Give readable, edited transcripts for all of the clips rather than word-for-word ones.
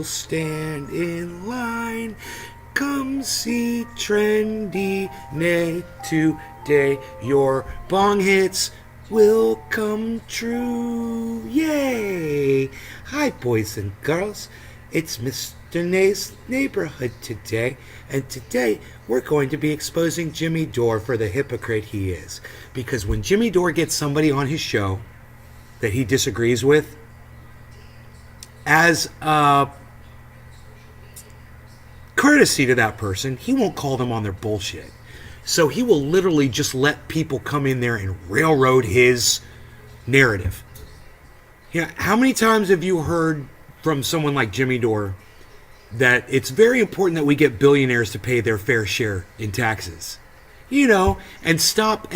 Stand in line. Come see Trendy Nay today. Your bong hits will come true. Yay! Hi, boys and girls. It's Mr. Nay's neighborhood today. And today we're going to be exposing Jimmy Dore for the hypocrite he is. Because when Jimmy Dore gets somebody on his show that he disagrees with, as a courtesy to that person, he won't call them on their bullshit. So he will literally just let people come in there and railroad his narrative. You know, how many times have you heard from someone like Jimmy Dore that it's very important that we get billionaires to pay their fair share in taxes? You know, and stop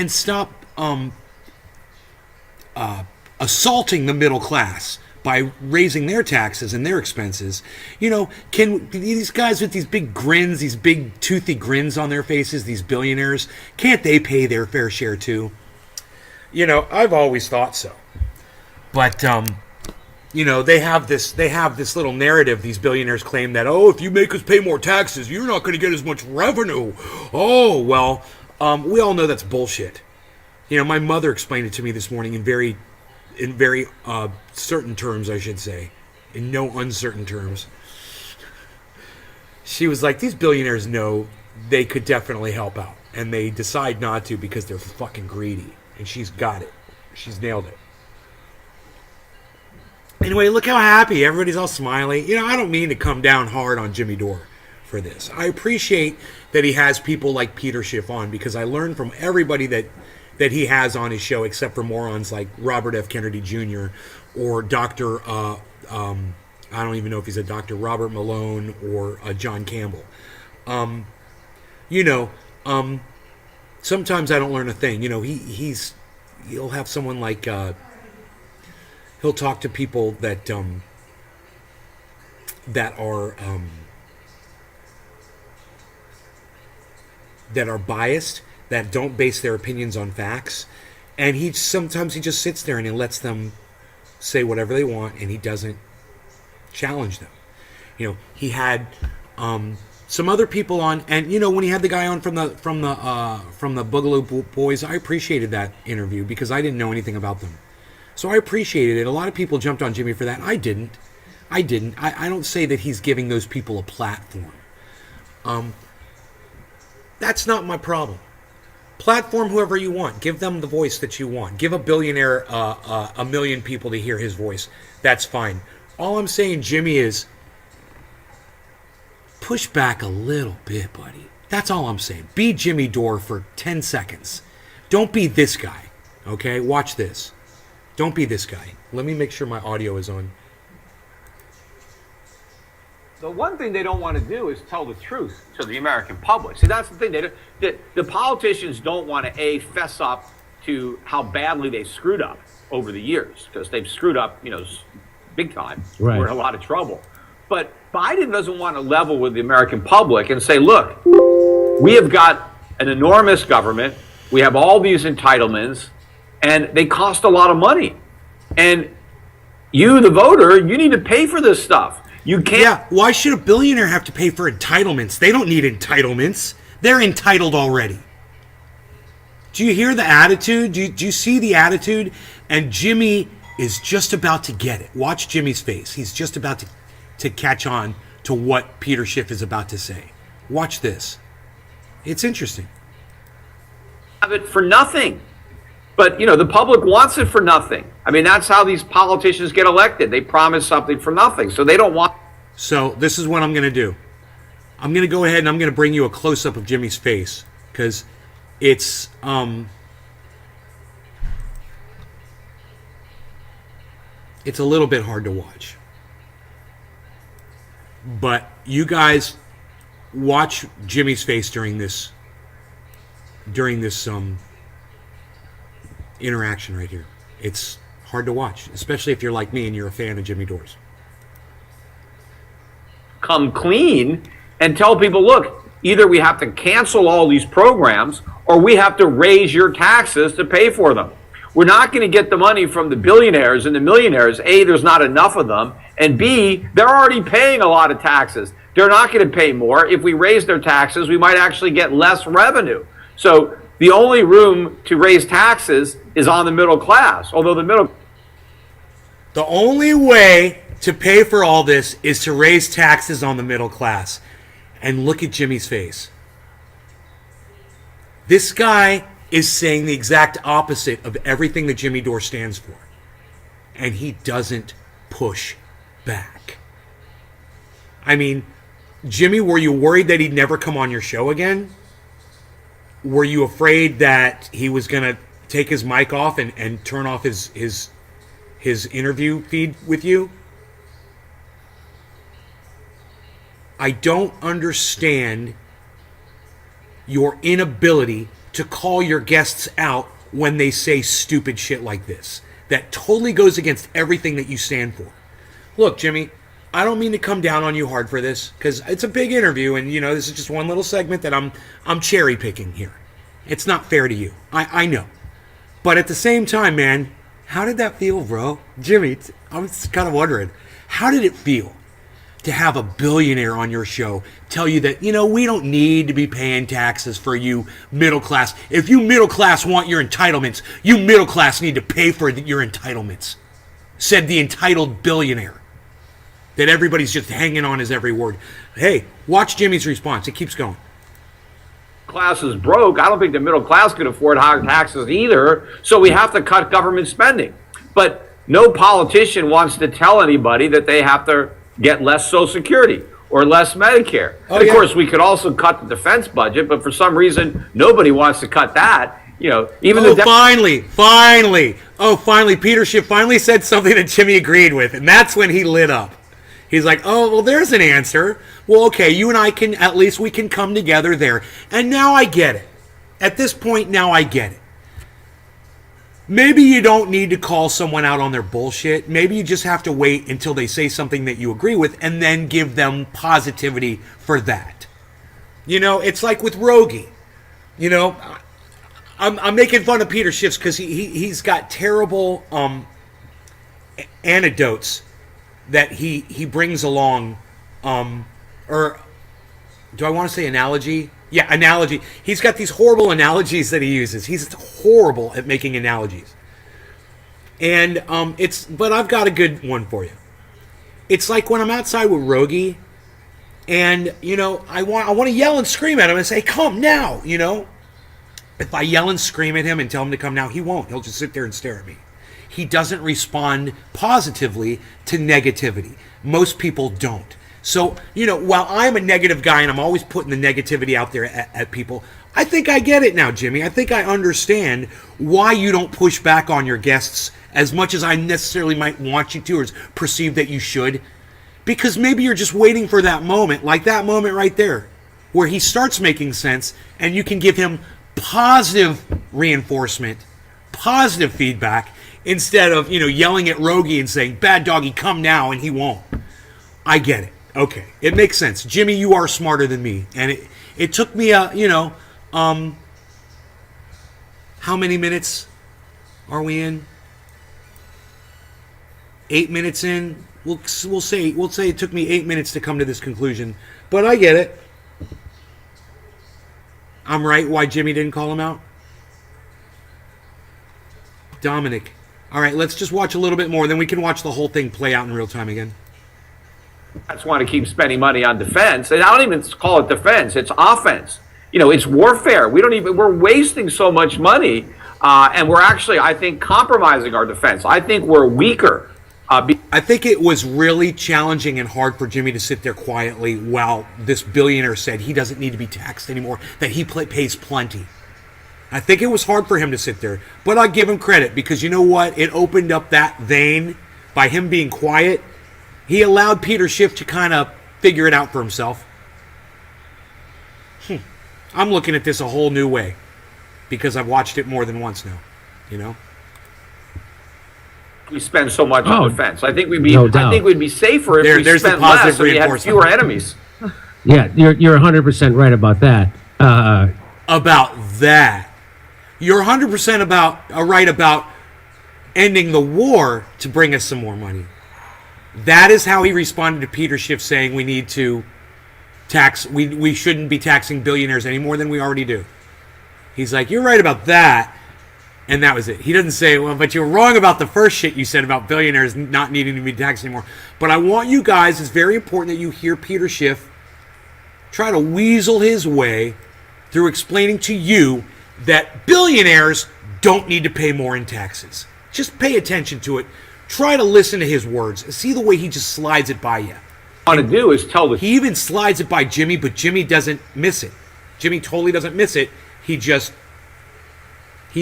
assaulting the middle class by raising their taxes and their expenses. You know, can these guys with these big grins, these big toothy grins on their faces, these billionaires, can't they pay their fair share too? You know, I've always thought so. But you know, they have this little narrative. These billionaires claim that, oh, if you make us pay more taxes, you're not going to get as much revenue. Oh, well, we all know that's bullshit. You know, my mother explained it to me this morning in very certain terms, I should say, in no uncertain terms. She was like, these billionaires know they could definitely help out, and they decide not to because they're fucking greedy. And she's got it. She's nailed it. Anyway, look how happy. Everybody's all smiley. You know, I don't mean to come down hard on Jimmy Dore for this. I appreciate that he has people like Peter Schiff on, because I learned from everybody that he has on his show, except for morons like Robert F. Kennedy Jr. or Dr. I don't even know if he's a Dr. Robert Malone or John Campbell. You know, sometimes I don't learn a thing. You know, he'll have someone like, he'll talk to people that are biased, that don't base their opinions on facts, and sometimes he just sits there and he lets them say whatever they want, and he doesn't challenge them. You know, he had some other people on, and you know, when he had the guy on from the Boogaloo Boys, I appreciated that interview because I didn't know anything about them, so I appreciated it. A lot of people jumped on Jimmy for that. I didn't. I don't say that he's giving those people a platform. That's not my problem. Platform whoever you want. Give them the voice that you want. Give a billionaire a million people to hear his voice. That's fine. All I'm saying, Jimmy, is push back a little bit, buddy. That's all I'm saying. Be Jimmy Dore for 10 seconds. Don't be this guy. Okay? Watch this. Don't be this guy. Let me make sure my audio is on. The one thing they don't want to do is tell the truth to the American public. See, that's the thing. The politicians don't want to, fess up to how badly they screwed up over the years, because they've screwed up, you know, big time. Right. We're in a lot of trouble. But Biden doesn't want to level with the American public and say, look, we have got an enormous government. We have all these entitlements, and they cost a lot of money. And you, the voter, you need to pay for this stuff. You can't. Yeah, why should a billionaire have to pay for entitlements? They don't need entitlements. They're entitled already. Do you hear the attitude? Do you see the attitude? And Jimmy is just about to get it. Watch Jimmy's face. He's just about to catch on to what Peter Schiff is about to say. Watch this. It's interesting. Have it for nothing. But, you know, the public wants it for nothing. I mean, that's how these politicians get elected. They promise something for nothing. So they don't want. So this is what I'm going to do. I'm going to go ahead and I'm going to bring you a close-up of Jimmy's face, because it's a little bit hard to watch. But you guys watch Jimmy's face during this interaction right here. It's hard to watch, especially if you're like me and you're a fan of Jimmy Dore's. Come clean and tell people, look, either we have to cancel all these programs or we have to raise your taxes to pay for them. We're not going to get the money from the billionaires and the millionaires. A, there's not enough of them. And B, they're already paying a lot of taxes. They're not going to pay more. If we raise their taxes, we might actually get less revenue. So the only room to raise taxes is on the middle class, although the only way to pay for all this is to raise taxes on the middle class. And look at Jimmy's face. This guy is saying the exact opposite of everything that Jimmy Dore stands for. And he doesn't push back. I mean, Jimmy, were you worried that he'd never come on your show again? Were you afraid that he was going to take his mic off and turn off his interview feed with you? I don't understand your inability to call your guests out when they say stupid shit like this. That totally goes against everything that you stand for. Look, Jimmy, I don't mean to come down on you hard for this, because it's a big interview, and this is just one little segment that I'm cherry picking here. It's not fair to you. I know. But at the same time, man, how did that feel, bro? Jimmy, I'm just kind of wondering, how did it feel to have a billionaire on your show tell you that, we don't need to be paying taxes for you middle class. If you middle class want your entitlements, you middle class need to pay for your entitlements, said the entitled billionaire. That everybody's just hanging on his every word. Hey, watch Jimmy's response. It keeps going. class is broke. I don't think the middle class can afford higher taxes either. So we have to cut government spending. But no politician wants to tell anybody that they have to get less Social Security or less Medicare. And of course, we could also cut the defense budget, but for some reason, nobody wants to cut that. Even finally, Peter Schiff finally said something that Jimmy agreed with, and that's when he lit up. He's like, oh, well, there's an answer. Well, okay, you and I at least we can come together there. And now I get it. At this point, now I get it. Maybe you don't need to call someone out on their bullshit. Maybe you just have to wait until they say something that you agree with and then give them positivity for that. It's like with Rogie. I'm making fun of Peter Schiff because he's got terrible anecdotes that he brings along, or do I want to say analogy? Yeah, analogy. He's got these horrible analogies that he uses. He's horrible at making analogies. And but I've got a good one for you. It's like when I'm outside with Rogie, and I want to yell and scream at him and say, "Come now!" If I yell and scream at him and tell him to come now, he won't. He'll just sit there and stare at me. He doesn't respond positively to negativity. Most people don't. So, while I'm a negative guy and I'm always putting the negativity out there at people, I think I get it now, Jimmy. I think I understand why you don't push back on your guests as much as I necessarily might want you to or perceive that you should. Because maybe you're just waiting for that moment, like that moment right there, where he starts making sense and you can give him positive reinforcement, positive feedback, instead of, yelling at Rogie and saying, "Bad doggy, come now," and he won't. I get it. Okay. It makes sense. Jimmy, you are smarter than me. And it took me how many minutes are we in? 8 minutes in. We'll say it took me 8 minutes to come to this conclusion. But I get it. I'm right why Jimmy didn't call him out. Dominic. All right, let's just watch a little bit more, then we can watch the whole thing play out in real time again. That's want to keep spending money on defense. And I don't even call it defense. It's offense. It's warfare. We're wasting so much money. And we're actually, I think, compromising our defense. I think we're weaker. I think it was really challenging and hard for Jimmy to sit there quietly while this billionaire said he doesn't need to be taxed anymore, that he pays plenty. I think it was hard for him to sit there. But I give him credit because you know what? It opened up that vein by him being quiet. He allowed Peter Schiff to kind of figure it out for himself. I'm looking at this a whole new way because I've watched it more than once now. We spend so much on defense. I think we'd be safer if we spent less and we had fewer enemies. Yeah, you're 100% right about that. About that. You're 100% right about ending the war to bring us some more money. That is how he responded to Peter Schiff saying we need to tax, we shouldn't be taxing billionaires any more than we already do. He's like, you're right about that. And that was it. He doesn't say, well, but you're wrong about the first shit you said about billionaires not needing to be taxed anymore. But I want you guys, it's very important that you hear Peter Schiff try to weasel his way through explaining to you that billionaires don't need to pay more in taxes. Just pay attention to it. Try to listen to his words. See the way he just slides it by you. What I want to do is tell the He even slides it by Jimmy, but Jimmy doesn't miss it. Jimmy totally doesn't miss it. He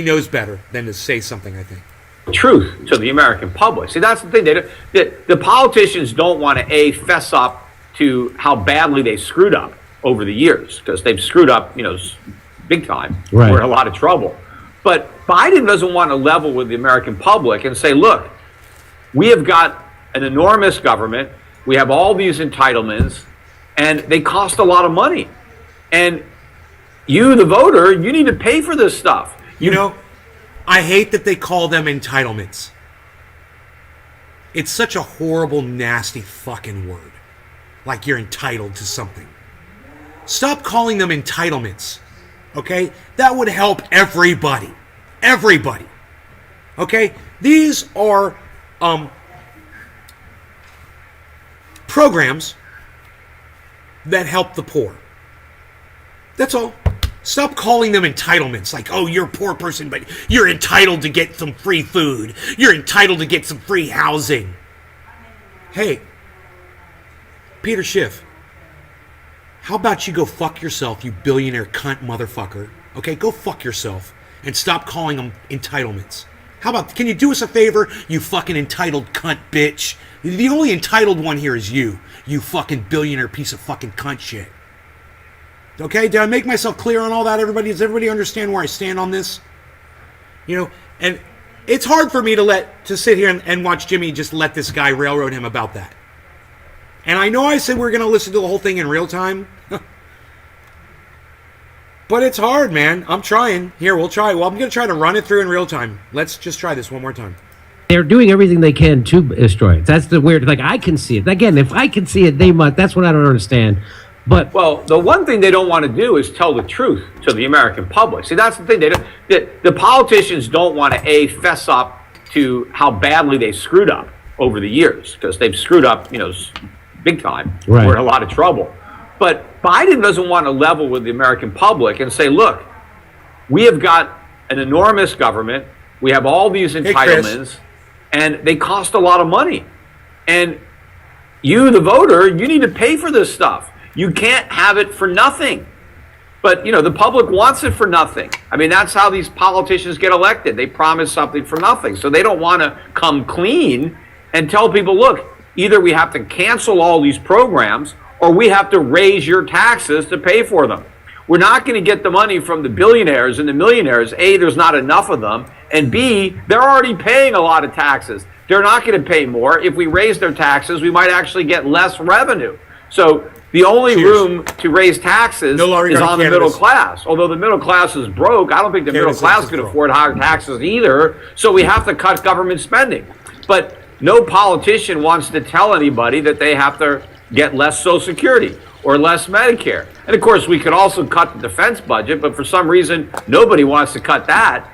knows better than to say something, I think. truth to the American public. See, that's the thing. The politicians don't want to, fess up to how badly they screwed up over the years, because they've screwed up, big time. Right. We're in a lot of trouble. But Biden doesn't want to level with the American public and say, look, we have got an enormous government. We have all these entitlements, and they cost a lot of money. And you, the voter, you need to pay for this stuff. I hate that they call them entitlements. It's such a horrible, nasty fucking word. Like you're entitled to something. Stop calling them entitlements. Okay? That would help everybody. Everybody. Okay? These are programs that help the poor. That's all. Stop calling them entitlements. Like, oh, you're a poor person, but you're entitled to get some free food. You're entitled to get some free housing. Hey, Peter Schiff, how about you go fuck yourself, you billionaire cunt motherfucker? Okay, go fuck yourself and stop calling them entitlements. How about, can you do us a favor, you fucking entitled cunt bitch? The only entitled one here is you fucking billionaire piece of fucking cunt shit. Okay, did I make myself clear on all that, everybody? Does everybody understand where I stand on this? And it's hard for me to sit here and watch Jimmy just let this guy railroad him about that. And I know I said we're going to listen to the whole thing in real time. But it's hard, man. I'm trying. Here, we'll try. Well, I'm going to try to run it through in real time. Let's just try this one more time. They're doing everything they can to destroy it. That's the weird, like, I can see it. Again, if I can see it, they must. That's what I don't understand. But well, the one thing they don't want to do is tell the truth to the American public. See, that's the thing. The politicians don't want to, fess up to how badly they screwed up over the years, because they've screwed up, big time. Right. We're in a lot of trouble. But Biden doesn't want to level with the American public and say, look, we have got an enormous government. We have all these entitlements, and they cost a lot of money. And you, the voter, you need to pay for this stuff. You can't have it for nothing. But, the public wants it for nothing. I mean, that's how these politicians get elected. They promise something for nothing. So they don't want to come clean and tell people, look, either we have to cancel all these programs or we have to raise your taxes to pay for them. We're not going to get the money from the billionaires and the millionaires. A, there's not enough of them. And B, they're already paying a lot of taxes. They're not going to pay more. If we raise their taxes, we might actually get less revenue. So the only room to raise taxes is on the middle class. Although the middle class is broke, I don't think the middle class can afford higher taxes either. So we have to cut government spending. But no politician wants to tell anybody that they have to get less Social Security or less Medicare. And of course, we could also cut the defense budget, but for some reason, nobody wants to cut that.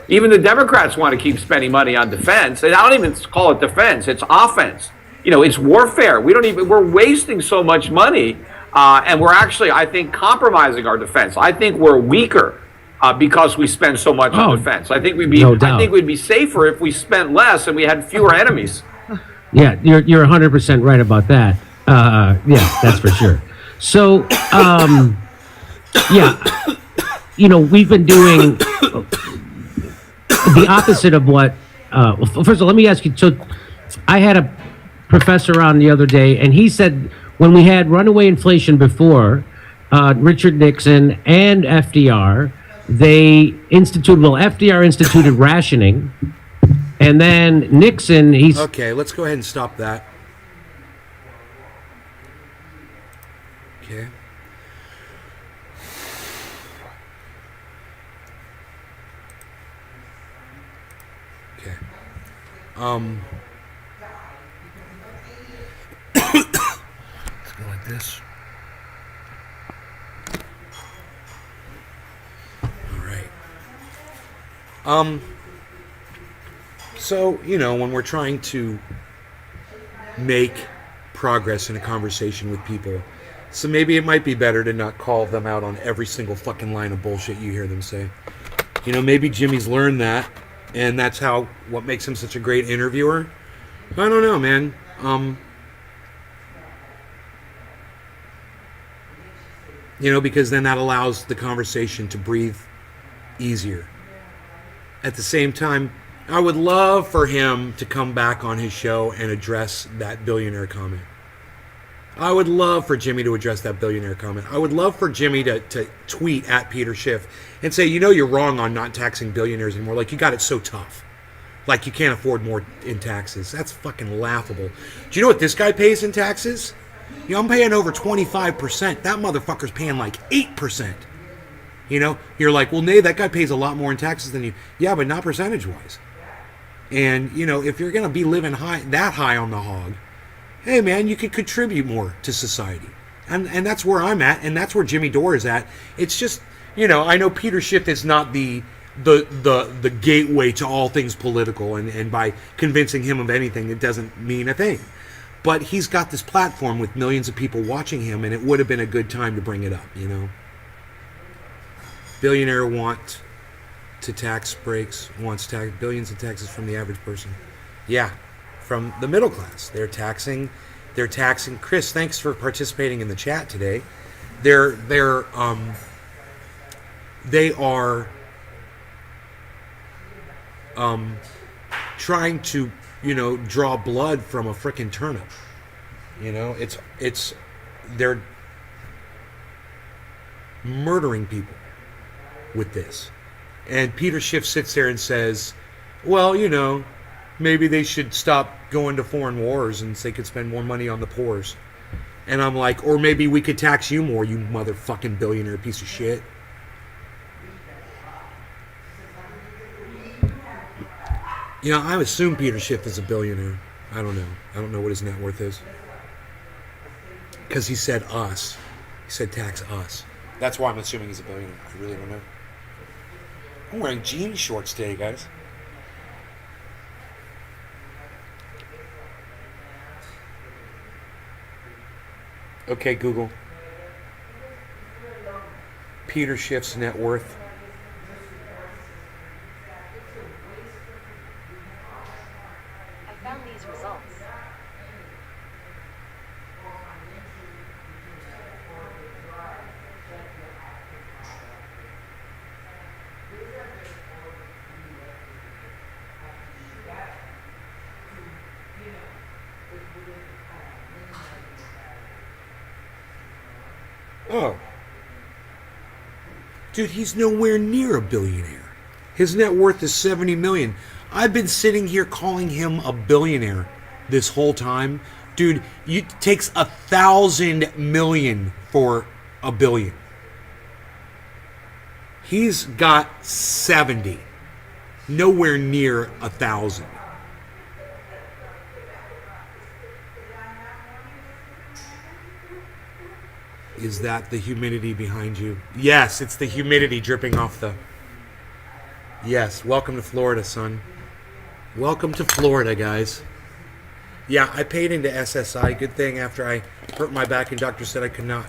Even the Democrats want to keep spending money on defense. And I don't even call it defense, it's offense. It's warfare. We're wasting so much money, and we're actually, I think, compromising our defense. I think we're weaker because we spend so much on defense. I think we'd be safer if we spent less and we had fewer enemies. yeah, you're 100% right about that. Yeah, that's for sure. So, we've been doing the opposite of what. First of all, let me ask you. So, I had a professor on the other day, and he said when we had runaway inflation before, Richard Nixon and FDR, FDR instituted rationing, and then Nixon, Okay, let's go ahead and stop that. Okay. Okay. like this. All right. So, you know, when we're trying to make progress in a conversation with people, so maybe it might be better to not call them out on every single fucking line of bullshit you hear them say. You know, maybe Jimmy's learned that, and that's what makes him such a great interviewer. I don't know, man. You know, because then that allows the conversation to breathe easier. At the same time, I would love for him to come back on his show and address that billionaire comment. I would love for Jimmy to address that billionaire comment. I would love for Jimmy to tweet at Peter Schiff and say, you know, you're wrong on not taxing billionaires anymore. Like, you got it so tough. Like, you can't afford more in taxes. That's fucking laughable. Do you know what this guy pays in taxes? You know, I'm paying over 25%. That motherfucker's paying like 8%. You know, you're like, well, Nate, that guy pays a lot more in taxes than you. Yeah, but not percentage-wise. And, you know, if you're going to be living that high on the hog, hey, man, you could contribute more to society. And that's where I'm at, and that's where Jimmy Dore is at. It's just, you know, I know Peter Schiff is not the gateway to all things political, and by convincing him of anything, it doesn't mean a thing. But he's got this platform with millions of people watching him, and it would have been a good time to bring it up, you know. Billionaire wants tax billions in taxes from the average person. Yeah, from the middle class. They're taxing. Chris, thanks for participating in the chat today. They are trying to, you know, draw blood from a frickin' turnip. You know, they're murdering people with this. And Peter Schiff sits there and says, well, you know, maybe they should stop going to foreign wars and they could spend more money on the poors. And I'm like, or maybe we could tax you more, you motherfucking billionaire piece of shit. You know, I assume Peter Schiff is a billionaire. I don't know. I don't know what his net worth is. Because he said us. He said tax us. That's why I'm assuming he's a billionaire. I really don't know. I'm wearing jean shorts today, guys. Okay, Google. Peter Schiff's net worth. I found these results. Oh. Dude, he's nowhere near a billionaire. His net worth is $70 million. I've been sitting here calling him a billionaire this whole time. Dude, it takes 1,000 million for a billion. He's got 70. Nowhere near 1,000. Is that the humidity behind you? Yes, it's the humidity dripping off the... Yes, welcome to Florida, son. Welcome to Florida, guys. Yeah, I paid into SSI. Good thing after I hurt my back and doctor said I could not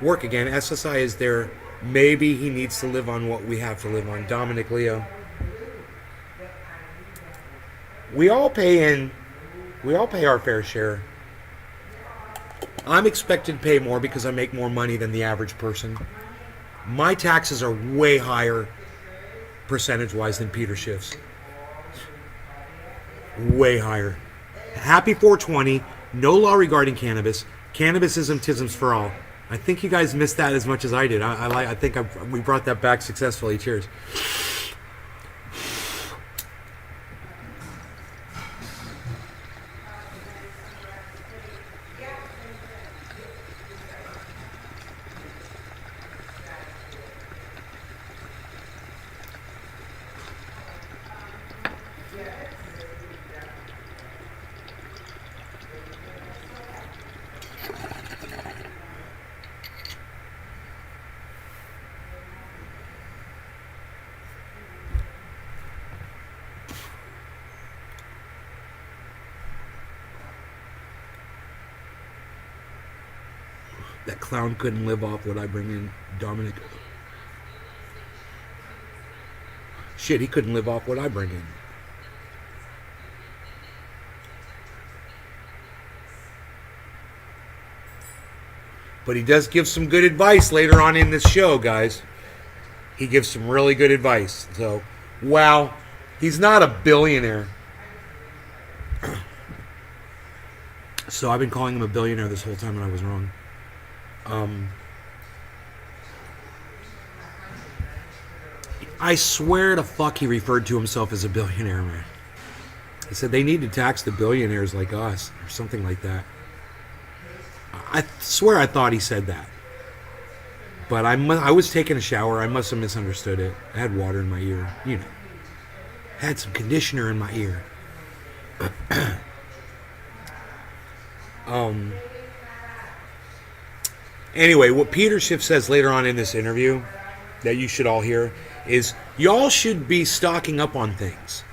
work again. SSI is there. Maybe he needs to live on what we have to live on. Dominic Leo. We all pay in. We all pay our fair share. I'm expected to pay more because I make more money than the average person. My taxes are way higher percentage-wise than Peter Schiff's. Way higher. Happy 420. No law regarding cannabis. Cannabisism, tisms for all. I think you guys missed that as much as I did. I think we brought that back successfully. Cheers. That clown couldn't live off what I bring in. Dominic. Shit, he couldn't live off what I bring in. But he does give some good advice later on in this show, guys. He gives some really good advice. So, wow, he's not a billionaire. So I've been calling him a billionaire this whole time and I was wrong. I swear to fuck he referred to himself as a billionaire, man. He said they need to tax the billionaires like us or something like that. I swear I thought he said that. But I was taking a shower. I must have misunderstood it. I had water in my ear. You know. I had some conditioner in my ear. Anyway, what Peter Schiff says later on in this interview that you should all hear is y'all should be stocking up on things.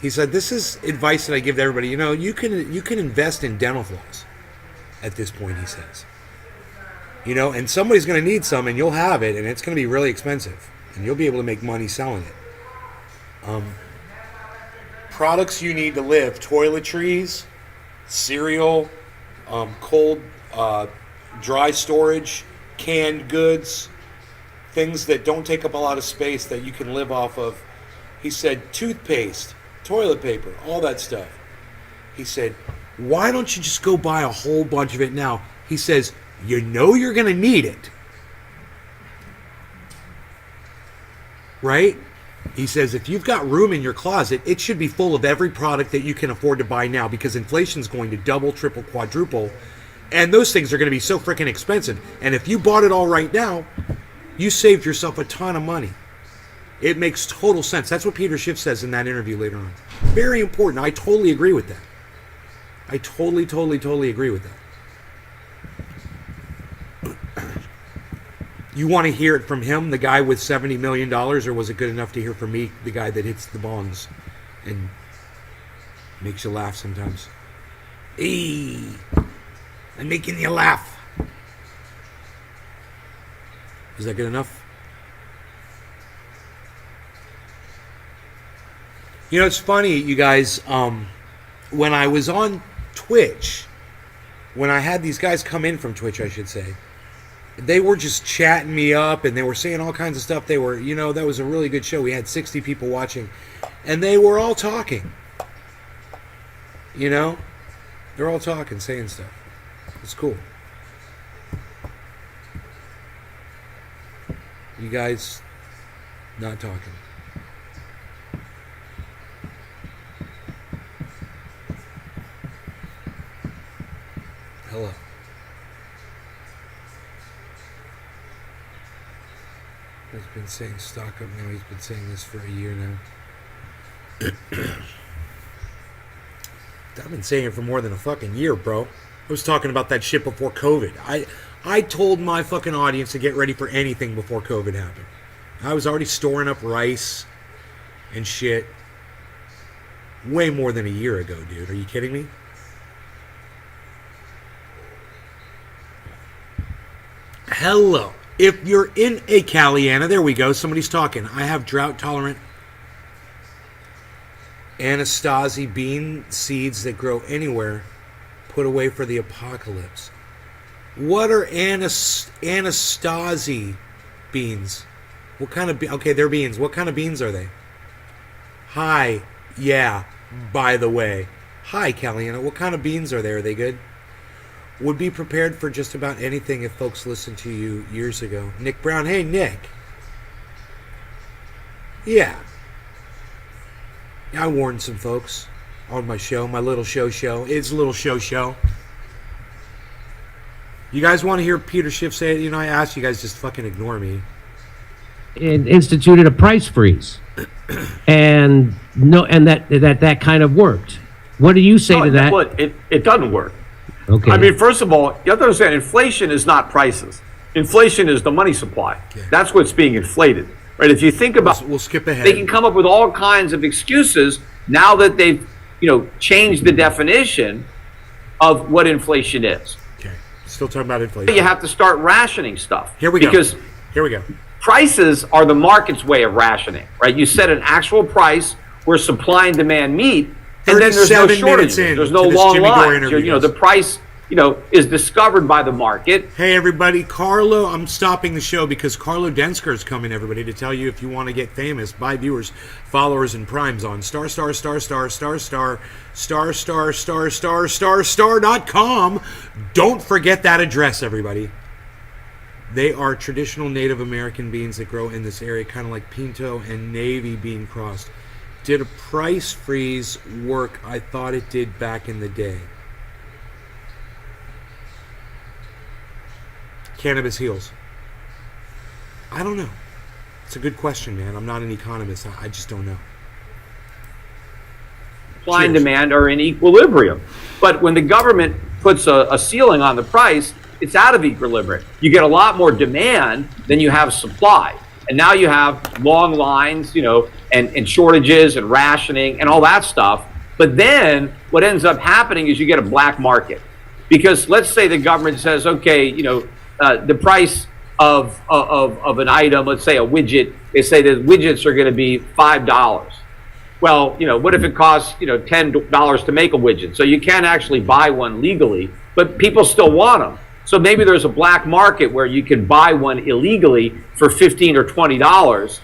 He said, this is advice that I give to everybody. You know, you can invest in dental floss at this point, he says. You know, and somebody's going to need some, and you'll have it, and it's going to be really expensive. And you'll be able to make money selling it. Products you need to live. Toiletries, cereal, cold, dry storage, canned goods, things that don't take up a lot of space that you can live off of. He said toothpaste, toilet paper, all that stuff. He said, why don't you just go buy a whole bunch of it now? He says, you know you're going to need it. Right? He says, if you've got room in your closet, it should be full of every product that you can afford to buy now because inflation's going to double, triple, quadruple. And those things are going to be so freaking expensive. And if you bought it all right now, you saved yourself a ton of money. It makes total sense. That's what Peter Schiff says in that interview later on. Very important. I totally agree with that. I totally agree with that. You want to hear it from him, the guy with $70 million, or was it good enough to hear from me, the guy that hits the bongs and makes you laugh sometimes? Hey, I'm making you laugh. Is that good enough? You know, it's funny, you guys, when I was on Twitch, when I had these guys come in from Twitch, I should say, they were just chatting me up and they were saying all kinds of stuff. They were, you know, that was a really good show. We had 60 people watching and they were all talking. You know, they're all talking, saying stuff. It's cool. You guys not talking. Hello. He's been saying stock up now. He's been saying this for a year now. I've been saying it for more than a fucking year, bro. I was talking about that shit before COVID. I told my fucking audience to get ready for anything before COVID happened. I was already storing up rice and shit way more than a year ago, dude. Are you kidding me? Hello. If you're in a Caliana, there we go. Somebody's talking. I have drought-tolerant Anastasi bean seeds that grow anywhere, put away for the apocalypse. What are Anastasi beans? What kind of okay, they're beans. What kind of beans are they? Hi. Yeah, by the way. Hi, Caliana. What kind of beans are they? Are they good? Would be prepared for just about anything if folks listened to you years ago. Nick Brown. Hey, Nick. Yeah. I warned some folks on my show, my little show. It's a little show. You guys want to hear Peter Schiff say it? You know, I asked you guys just fucking ignore me. And instituted a price freeze. And that kind of worked. What do you say to that? Well, it doesn't work. Okay. I mean, first of all, you have to understand, inflation is not prices. Inflation is the money supply. Okay. That's what's being inflated, right? If you think about, we'll skip ahead. They can come up with all kinds of excuses now that they've, changed the definition of what inflation is. Okay. Still talking about inflation. You have to start rationing stuff. Here we go. Because Here we go. prices are the market's way of rationing, right? You set an actual price where supply and demand meet, and then there's no 37 shortages. minutes in There's no to this long Jimmy Dore lines. interview, You know, guys. the price, is discovered by the market. Hey everybody, Carlo, I'm stopping the show because Carlo Densker is coming, everybody, to tell you if you want to get famous, buy viewers, followers, and primes on star.com. Don't forget that address, everybody. They are traditional Native American beans that grow in this area, kind of like pinto and navy bean crossed. Did a price freeze work? I thought it did back in the day. Cannabis heals. I don't know. It's a good question, man. I'm not an economist. I just don't know. Supply and Cheers. demand are in equilibrium. But when the government puts a ceiling on the price, it's out of equilibrium. You get a lot more demand than you have supply. And now you have long lines, and shortages and rationing and all that stuff. But then what ends up happening is you get a black market. Because let's say the government says, okay, the price of an item, let's say a widget, they say that widgets are going to be $5. Well, what if it costs, $10 to make a widget? So you can't actually buy one legally, but people still want them. So maybe there's a black market where you can buy one illegally for $15 or $20.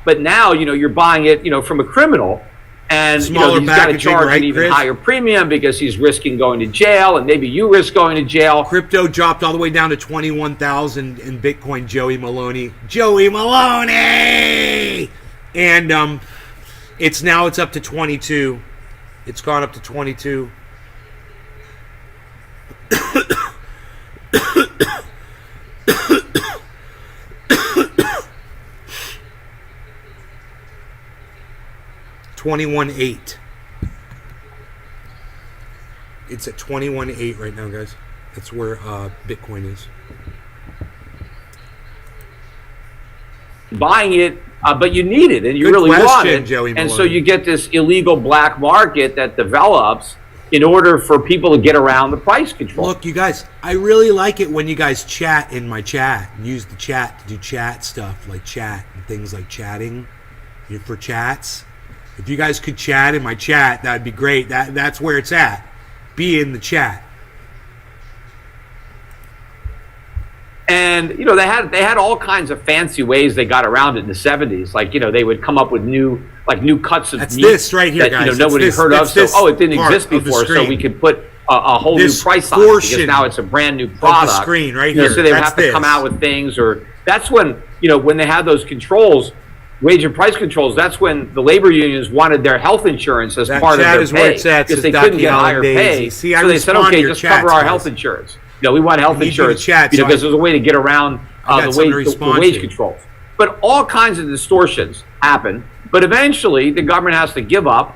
But now, you're buying it, from a criminal. And Smaller he's got to packaging, charge right, an even Chris? higher premium because he's risking going to jail, and maybe you risk going to jail. Crypto dropped all the way down to 21,000 in Bitcoin. Joey Maloney. And it's up to 22. It's gone up to 22. $21,800. It's at 21,800 right now, guys. That's where Bitcoin is. Buying it, but you need it and you Good really want question, it. Joey And so Maloney. you get this illegal black market that develops in order for people to get around the price control. Look, you guys, I really like it when you guys chat in my chat. Use the chat to do chat stuff, like chat and things like chatting for chats. If you guys could chat in my chat, that'd be great. That's where it's at. Be in the chat. And they had all kinds of fancy ways they got around it in the 70s. Like they would come up with new cuts of That's meat this right here, that guys. That's nobody this- heard of. that's So this it didn't part exist of the before. So screen. we could put a whole This new price on it because portion now it's a brand new product. screen right So here. they would That's have to come this. out with things, or that's when when they had those controls. Wage and price controls, that's when the labor unions wanted their health insurance as That part of chat their is where pay it's at, because says they couldn't Ducky get higher Holland pay. Daisy. See, I so they said, respond to okay, your just chats, cover our guys. health insurance. We want health You do insurance chat, so because there's a way to get around I got the something to wage, the respond wage to. controls. But all kinds of distortions happen. But eventually, the government has to give up,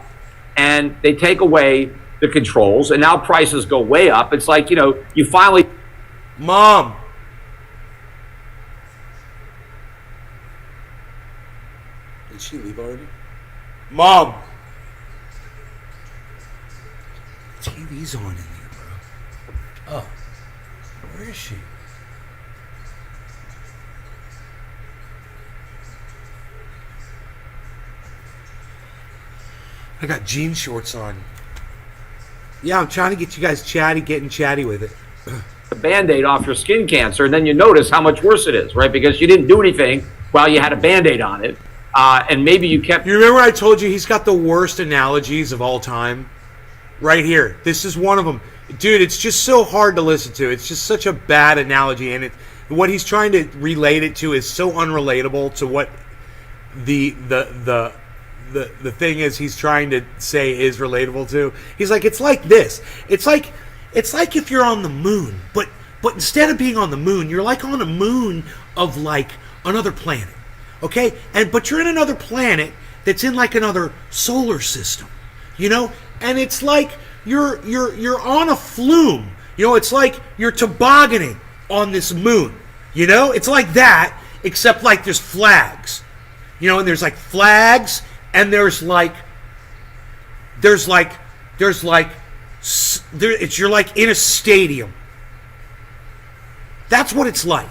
and they take away the controls, and now prices go way up. It's like you finally. Mom. Did she leave already? Mom. TV's on in there, bro. Oh. Where is she? I got jean shorts on. Yeah, I'm trying to get you guys getting chatty with it. a Band-Aid off your skin cancer, and then you notice how much worse it is, right? Because you didn't do anything while you had a Band-Aid on it, and maybe you kept. You remember I told you he's got the worst analogies of all time? Right here. This is one of them. Dude, it's just so hard to listen to. It's just such a bad analogy, and what he's trying to relate it to is so unrelatable to what the thing is he's trying to say is relatable to. He's like, it's like this. It's like if you're on the moon, but instead of being on the moon, you're like on a moon of like another planet. Okay? But you're in another planet that's in like another solar system. And it's like you're on a flume. It's like you're tobogganing on this moon. It's like that, except like there's flags. And there's like flags, and you're like in a stadium. That's what it's like.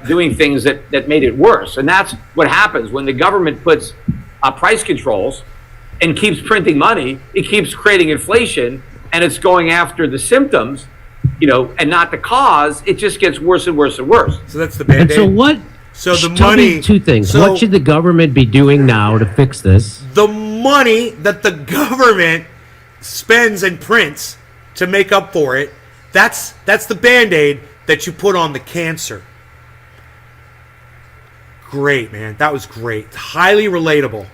Doing things that made it worse. And that's what happens when the government puts price controls and keeps printing money. It keeps creating inflation, and it's going after the symptoms, and not the cause. It just gets worse and worse and worse. So that's the Band-Aid. And so what? So the tell money. me two things. So what should the government be doing now to fix this? the money that the government spends and prints to make up for it, that's the Band-Aid that you put on the cancer. Great, man. That was great. Highly relatable.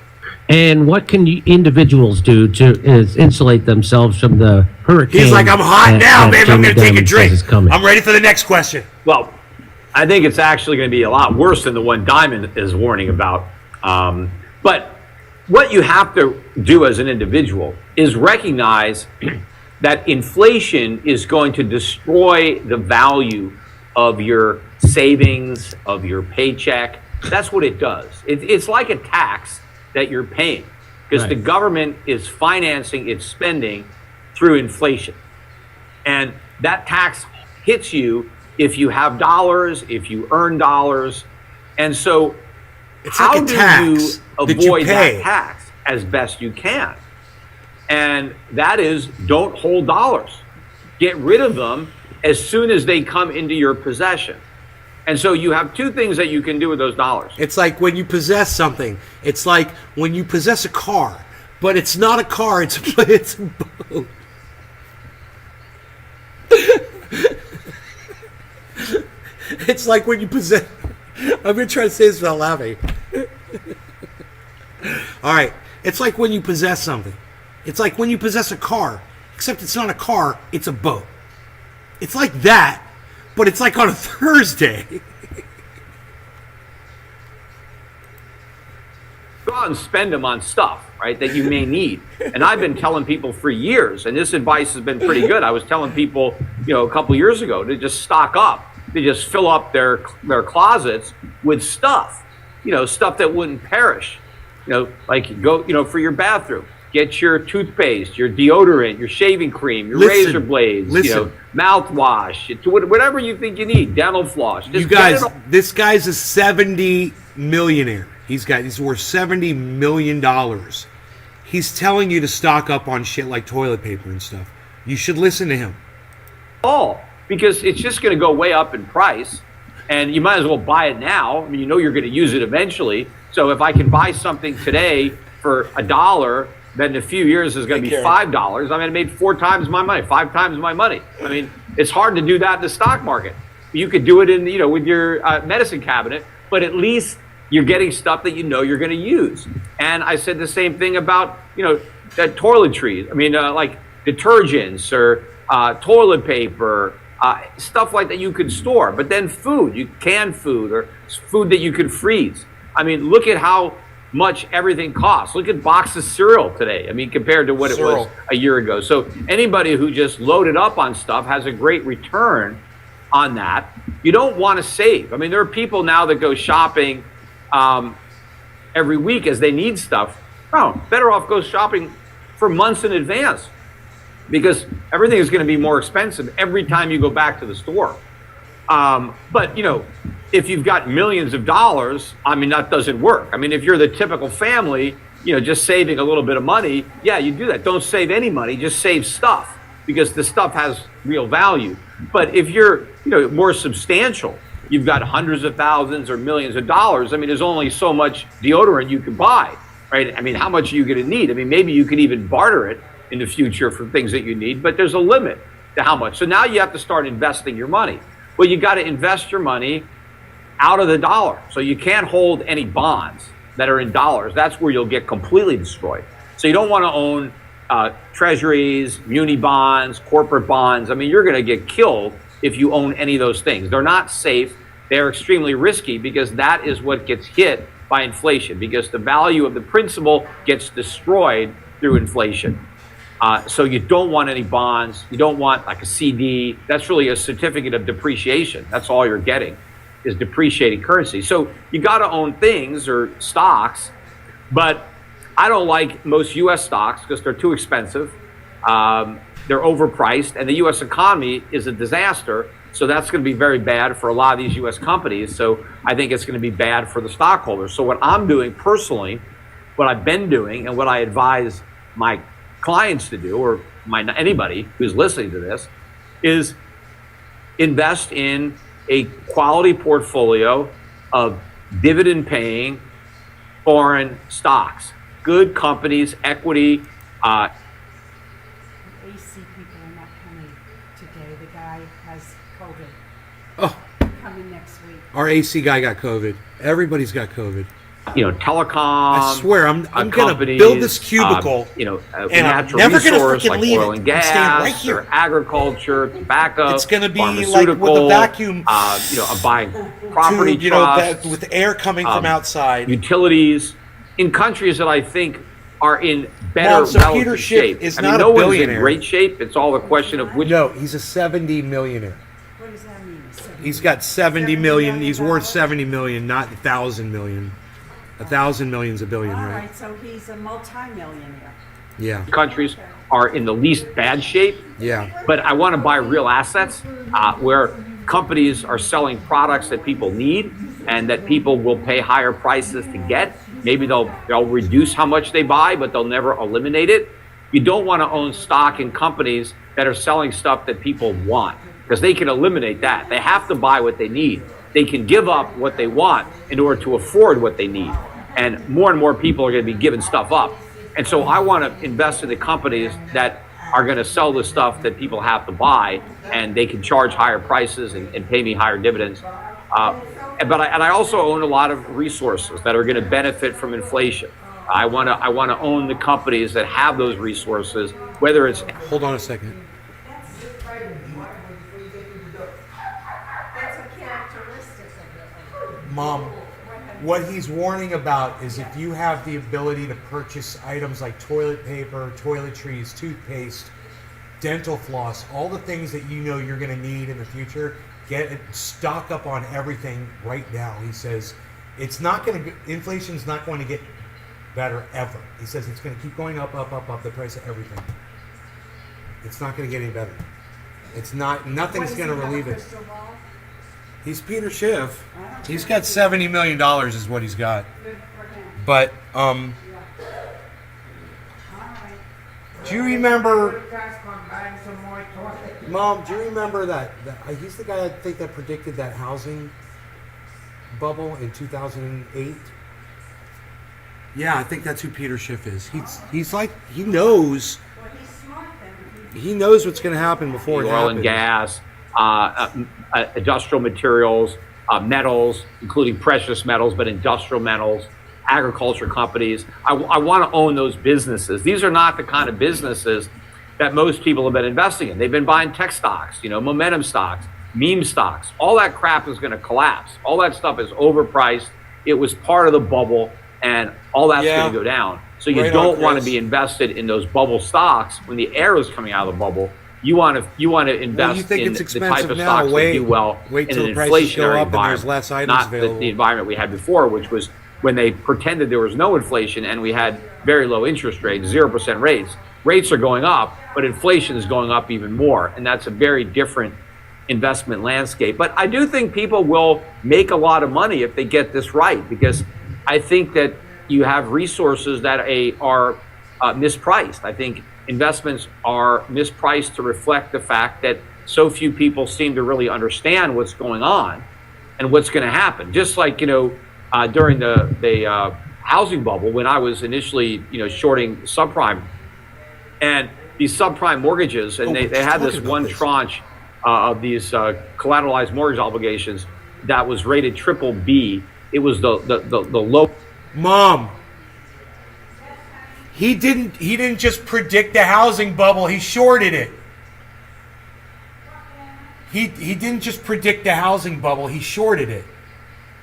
And what can individuals do to insulate themselves from the hurricane? He's like, I'm hot now, baby. I'm going to take a drink. Coming. I'm ready for the next question. Well, I think it's actually going to be a lot worse than the one Diamond is warning about. But what you have to do as an individual is recognize that inflation is going to destroy the value of your savings, of your paycheck. That's what it does. It's like a tax that you're paying, because the government is financing its spending through inflation. And that tax hits you if you have dollars, if you earn dollars. And so It's how like a do tax you that you avoid pay. that tax as best you can? And that is, don't hold dollars. Get rid of them as soon as they come into your possession. And so you have two things that you can do with those dollars. It's like when you possess something. It's like when you possess a car, but it's not a car. It's a boat. It's like when you possess. I'm going to try to say this without laughing. All right. It's like when you possess something. It's like when you possess a car, except it's not a car, it's a boat. It's like that, but it's like on a Thursday. Go out and spend them on stuff, right, that you may need. And I've been telling people for years, and this advice has been pretty good. I was telling people, a couple years ago to just stock up, to just fill up their closets with stuff, stuff that wouldn't perish. Like go, for your bathroom, get your toothpaste, your deodorant, your shaving cream, your razor blades, mouthwash, whatever you think you need, dental floss. Just you guys, this guy's a 70 millionaire. He's worth $70 million. He's telling you to stock up on shit like toilet paper and stuff. You should listen to him. Because it's just going to go way up in price, and you might as well buy it now. I mean, you're going to use it eventually. So if I can buy something today for $1, then in a few years it's going to be $5. I made 4 times my money, 5 times my money. I mean, it's hard to do that in the stock market. You could do it in, with your medicine cabinet, but at least you're getting stuff that you're going to use. And I said the same thing about, that toiletries. I mean, like detergents or toilet paper, stuff like that you could store. But then food, canned food or food that you could freeze. I mean, look at how much everything costs. Look at boxes of cereal today. I mean, compared to what it was a year ago. So anybody who just loaded up on stuff has a great return on that. You don't want to save. I mean, there are people now that go shopping every week as they need stuff. Oh, better off go shopping for months in advance, because everything is going to be more expensive every time you go back to the store. But if you've got millions of dollars, I mean, that doesn't work. I mean, if you're the typical family, just saving a little bit of money, yeah, you do that. Don't save any money, just save stuff, because the stuff has real value. But if you're, more substantial, you've got hundreds of thousands or millions of dollars. I mean, there's only so much deodorant you can buy, right? I mean, how much are you going to need? I mean, maybe you could even barter it in the future for things that you need, but there's a limit to how much. So now you have to start investing your money. Well, you got to invest your money out of the dollar. So you can't hold any bonds that are in dollars. That's where you'll get completely destroyed. So you don't want to own treasuries, muni bonds, corporate bonds. I mean, you're going to get killed if you own any of those things. They're not safe. They're extremely risky, because that is what gets hit by inflation, because the value of the principal gets destroyed through inflation. So you don't want any bonds. You don't want like a CD. That's really a certificate of depreciation. That's all you're getting, is depreciating currency. So you got to own things or stocks, but I don't like most U.S. stocks because they're too expensive. They're overpriced, and the U.S. economy is a disaster. So that's going to be very bad for a lot of these U.S. companies. So I think it's going to be bad for the stockholders. So what I'm doing personally, what I've been doing, and what I advise my clients to do, or anybody who's listening to this, is invest in a quality portfolio of dividend-paying foreign stocks, good companies, equity. AC people are not coming today. The guy has COVID. Oh, Coming next week. our AC guy got COVID. Everybody's got COVID. Telecom. I swear, I'm gonna companies, build this cubicle, and I'm natural never resource gonna like leave oil it. and gas, gas, right here. or agriculture, tobacco. It's gonna be like with the pharmaceutical, vacuum, I'm buying property tube, trusts, with air coming from outside. utilities, in countries that I think are in better Mom, so relative Peter Schiff shape. is I mean, not no a one's in billionaire. great shape. It's all a question of which. No, he's a 70 millionaire. What does that mean? He's got 70 million. He's worth 70 million, not 1,000 million. 1,000 million's a billion, All right? right, so he's a multi-millionaire. Yeah, countries are in the least bad shape. yeah. But I want to buy real assets where companies are selling products that people need and that people will pay higher prices to get. Maybe they'll reduce how much they buy, but they'll never eliminate it. You don't want to own stock in companies that are selling stuff that people want, because they can eliminate that. They have to buy what they need. They can give up what they want in order to afford what they need. And more people are going to be giving stuff up. And so I want to invest in the companies that are going to sell the stuff that people have to buy, and they can charge higher prices and pay me higher dividends. But I also own a lot of resources that are going to benefit from inflation. I want to own the companies that have those resources, whether it's. Hold on a second. That's a characteristic of it. Mom, what he's warning about is if you have the ability to purchase items like toilet paper, toiletries, toothpaste, dental floss, all the things that you know you're going to need in the future, stock up on everything right now. He says it's not going to, inflation's not going to get better ever. He says it's going to keep going up, the price of everything. It's not going to get any better. It's not, nothing's going to relieve it. He's Peter Schiff. He's got $70 million is what he's got. But, do you remember, Mom, do you remember that he's the guy I think that predicted that housing bubble in 2008? Yeah, I think that's who Peter Schiff is. He's like, he knows what's going to happen before it happens. Oil and gas, industrial materials, metals, including precious metals, but industrial metals, agriculture companies. I want to own those businesses. These are not the kind of businesses that most people have been investing in. They've been buying tech stocks, momentum stocks, meme stocks. All that crap is going to collapse. All that stuff is overpriced. It was part of the bubble, and all that's going to go down. So you don't want to be invested in those bubble stocks when the air is coming out of the bubble. You want to invest in the type of stocks that do well in an inflationary environment, not the environment we had before, which was when they pretended there was no inflation and we had very low interest rates, 0% rates. Rates are going up, but inflation is going up even more, and that's a very different investment landscape. But I do think people will make a lot of money if they get this right, because I think that you have resources that are mispriced. I think investments are mispriced to reflect the fact that so few people seem to really understand what's going on and what's going to happen. Just like, during the housing bubble, when I was initially, shorting subprime, and these subprime mortgages, and they had this one tranche of these collateralized mortgage obligations that was rated triple B. It was the low. Mom, he didn't just predict the housing bubble, he shorted it. He didn't just predict the housing bubble, he shorted it.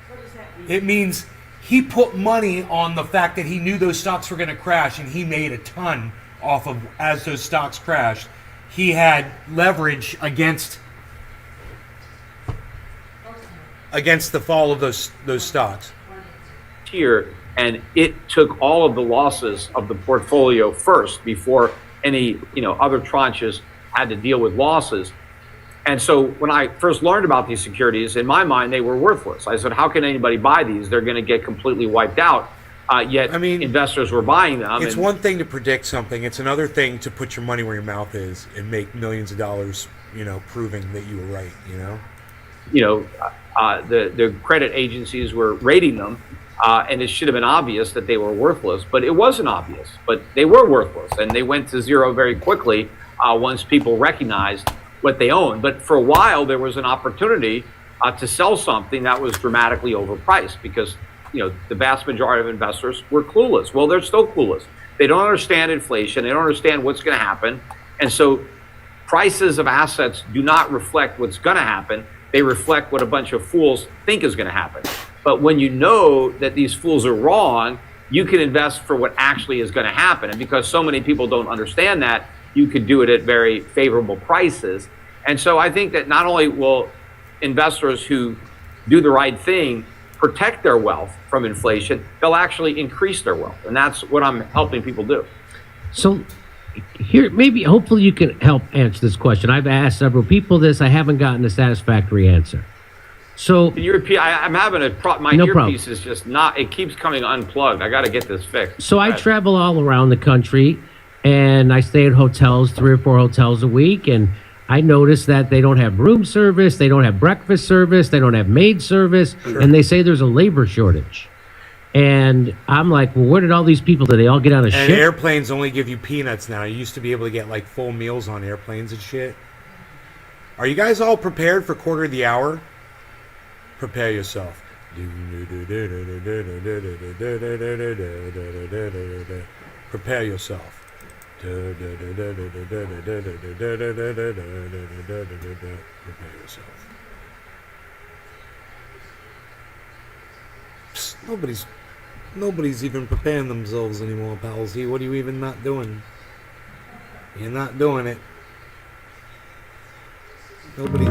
What does that mean? It means he put money on the fact that he knew those stocks were going to crash, and he made a ton off of as those stocks crashed. He had leverage against the fall of those stocks. Here, and it took all of the losses of the portfolio first before any other tranches had to deal with losses. And so when I first learned about these securities, in my mind, they were worthless. I said, how can anybody buy these? They're going to get completely wiped out. Yet I mean, investors were buying them. It's one thing to predict something. It's another thing to put your money where your mouth is and make millions of dollars, proving that you were right, The credit agencies were rating them, and it should have been obvious that they were worthless, but it wasn't obvious. But they were worthless, and they went to zero very quickly once people recognized what they owned. But for a while, there was an opportunity to sell something that was dramatically overpriced because the vast majority of investors were clueless. Well, they're still clueless. They don't understand inflation. They don't understand what's going to happen. And so prices of assets do not reflect what's going to happen. They reflect what a bunch of fools think is going to happen. But when you know that these fools are wrong, you can invest for what actually is going to happen. And because so many people don't understand that, you could do it at very favorable prices. And so I think that not only will investors who do the right thing protect their wealth from inflation, they'll actually increase their wealth. And that's what I'm helping people do. So here, hopefully you can help answer this question. I've asked several people this. I haven't gotten a satisfactory answer. So can you repeat? I'm having my no earpiece problem. is just not, it keeps coming unplugged. I got to get this fixed. So I travel all around the country and I stay at hotels, 3 or 4 hotels a week. And I notice that they don't have room service, they don't have breakfast service, they don't have maid service, and they say there's a labor shortage. And I'm like, well, where did all these people, did they all get on a ship? And airplanes only give you peanuts now. You used to be able to get like full meals on airplanes and shit. Are you guys all prepared for quarter of the hour? Prepare yourself. Prepare yourself. Prepare yourself. Psst, nobody's even preparing themselves anymore, Palsy. What are you even not doing? You're not doing it. Nobody's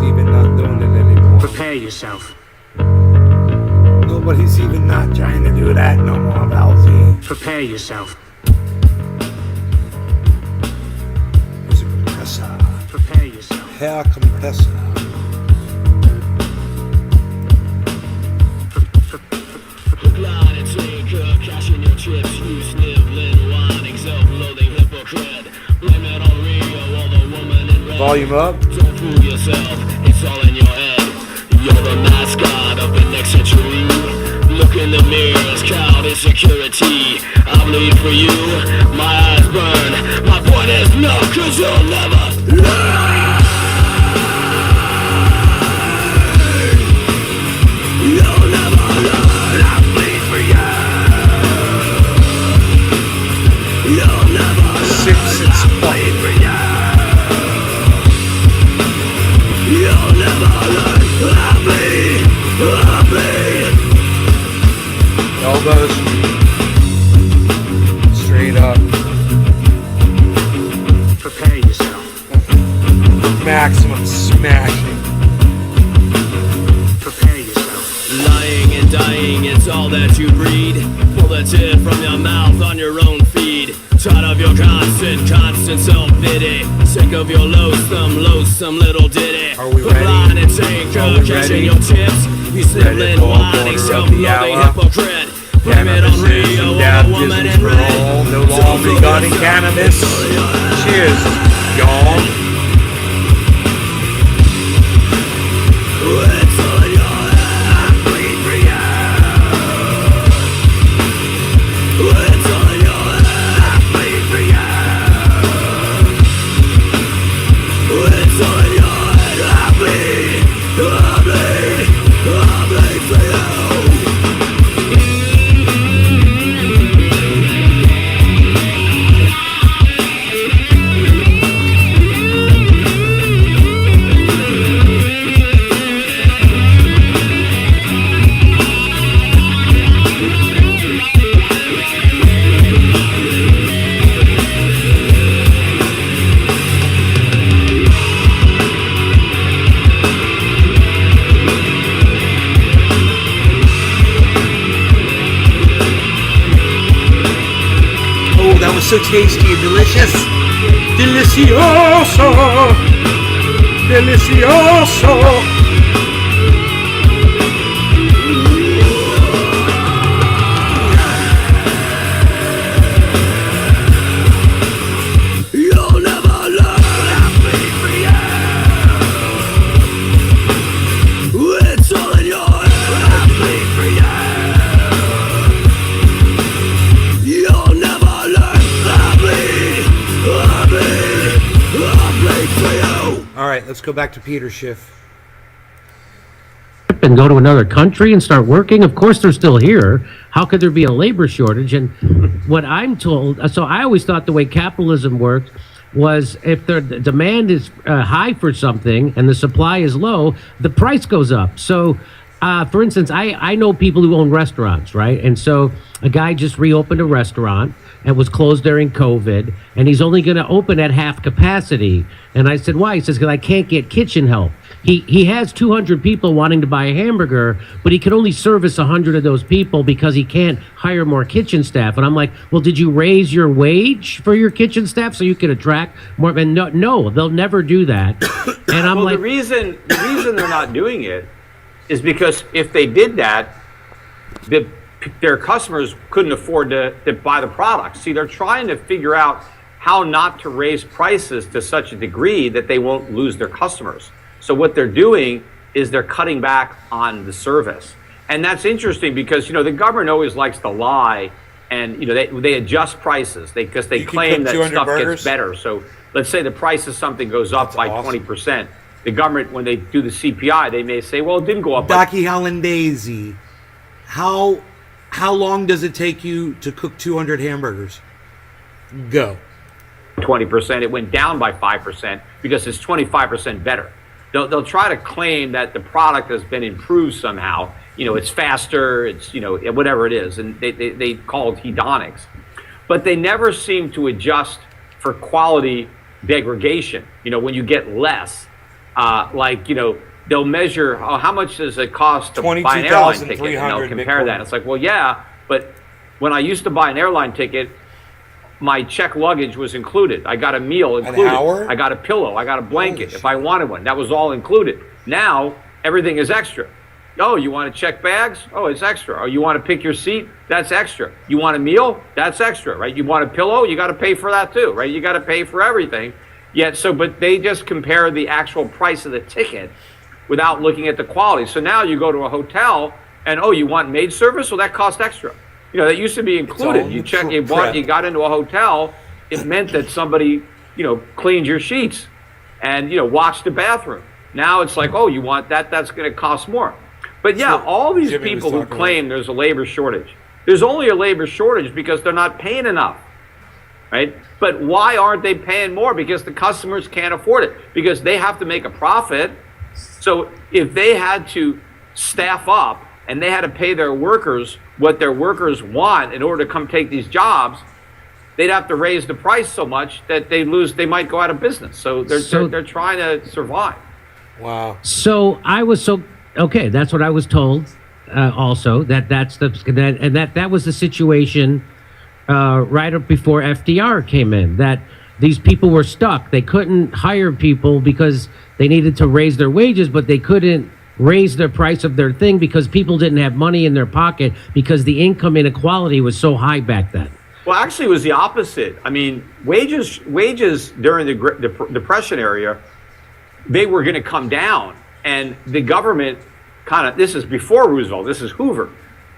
even not doing it anymore. Prepare yourself. Nobody's even not trying to do that no more, Palsy. Prepare yourself. There's a compressor. Prepare yourself. Hair compressor. Glide and take cash in your chips. You sniveling, whining, self-loathing hypocrite. Blame it on Rio or the woman in red. Volume up. Don't fool yourself, it's all in your head. You're the mascot of the next century. Look in the mirrors, count insecurity. I bleed for you, my eyes burn. My point is no, cause you'll never learn. You'll never learn. I bleed for you. You'll never learn. I bleed for you. You'll never learn. I bleed. Elbows. Straight up. Prepare yourself. Maximum smashing. Prepare yourself. Lying and dying, it's all that you breed. Pull the tip from your mouth on your own feed. Tired of your constant self-pity. Sick of your loathsome little ditty. Are we Put ready? line and take Are we catching ready? your tips. You sniveling, for whining, quarter of the self-loathing hour? hypocrite. Blame it on Cannabis is Rio and or dab the woman business in for red. all. No law regarding cannabis. Cheers, y'all. It's all your head. Bleed for you. It's all your head. Bleed for you. It's all your head. I bleed for you. Oh, that was so tasty and delicious. Delicioso. delicioso. You'll never learn how to be free. It's all in your head. Be free. You'll never learn how to be for you. All right, let's go back to Peter Schiff. And go to another country and start working. Of course, they're still here. How could there be a labor shortage? And what I'm told, so I always thought the way capitalism worked was if the demand is high for something and the supply is low, the price goes up. So, for instance, I know people who own restaurants, right? And so a guy just reopened a restaurant and was closed during COVID, and he's only going to open at half capacity. And I said, why? He says, because I can't get kitchen help. He has 200 people wanting to buy a hamburger, but he can only service 100 of those people because he can't hire more kitchen staff. And I'm like, well, did you raise your wage for your kitchen staff so you could attract more? And no, they'll never do that. And I'm Well, like, the reason they're not doing it is because if they did that, their customers couldn't afford to buy the product. See, they're trying to figure out how not to raise prices to such a degree that they won't lose their customers. So what they're doing is they're cutting back on the service. And that's interesting because, the government always likes to lie, and, they adjust prices because they You can claim cook that 200 stuff burgers? gets better. So let's say the price of something goes up That's by awesome. 20%. The government, when they do the CPI, they may say, well, it didn't go up by Daki Hollandaise, how long does it take you to cook 200 hamburgers? Go. 20%. It went down by 5% because it's 25% better. They'll try to claim that the product has been improved somehow. It's faster, it's, whatever it is. And they call it hedonics. But they never seem to adjust for quality degradation. When you get less, they'll measure, how much does it cost to buy an airline ticket? And they'll compare that. It's like, well, yeah, but when I used to buy an airline ticket, my check luggage was included. I got a meal included. hour? I got a pillow. I got a blanket Holy if I wanted one. That was all included. Now, everything is extra. Oh, you want to check bags? Oh, it's extra. Oh, you want to pick your seat? That's extra. You want a meal? That's extra, right? You want a pillow? You got to pay for that too, right? You got to pay for everything. But they just compare the actual price of the ticket without looking at the quality. So now you go to a hotel and, oh, you want maid service? Well, that costs extra. That used to be included. You got into a hotel, it meant that somebody, cleaned your sheets and, washed the bathroom. Now it's like, oh, you want that? That's going to cost more. But yeah, all these Jimmy was people who talking claim there's a labor shortage, there's only a labor shortage because they're not paying enough, right? But why aren't they paying more? Because the customers can't afford it, because they have to make a profit. So if they had to staff up and they had to pay their workers what their workers want in order to come take these jobs, they'd have to raise the price so much that they might go out of business. So they're trying to survive. Wow. so I was okay. That's what I was told. Also, that was the situation right up before FDR came in. That these people were stuck. They couldn't hire people because they needed to raise their wages, but they couldn't raise the price of their thing because people didn't have money in their pocket because the income inequality was so high back then. Well, actually, it was the opposite. I mean, wages during the Depression era, they were going to come down, and the government this is before Roosevelt, this is Hoover,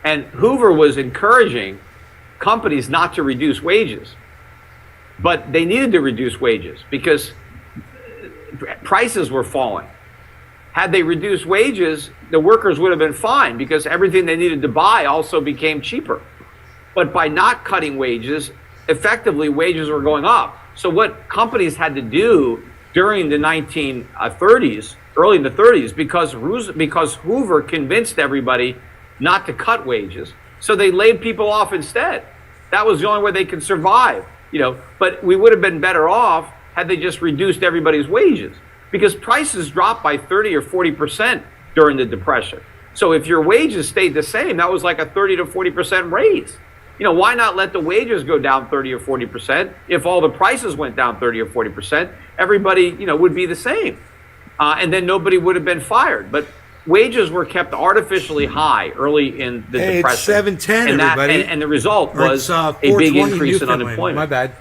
and Hoover was encouraging companies not to reduce wages, but they needed to reduce wages because prices were falling. Had they reduced wages, the workers would have been fine because everything they needed to buy also became cheaper. But by not cutting wages, effectively wages were going up. So what companies had to do during the 1930s, early in the 30s, because Hoover convinced everybody not to cut wages, so they laid people off instead. That was the only way they could survive, But we would have been better off had they just reduced everybody's wages, because prices dropped by 30 or 40% during the Depression. So if your wages stayed the same, that was like a 30 to 40% raise. Why not let the wages go down 30 or 40%? If all the prices went down 30 or 40%, everybody, would be the same. and then nobody would have been fired. But wages were kept artificially high early in the Hey, depression. it's 7:10, and everybody. And the result Or was it's, a 4:20 big increase in Newfoundland. unemployment. My bad.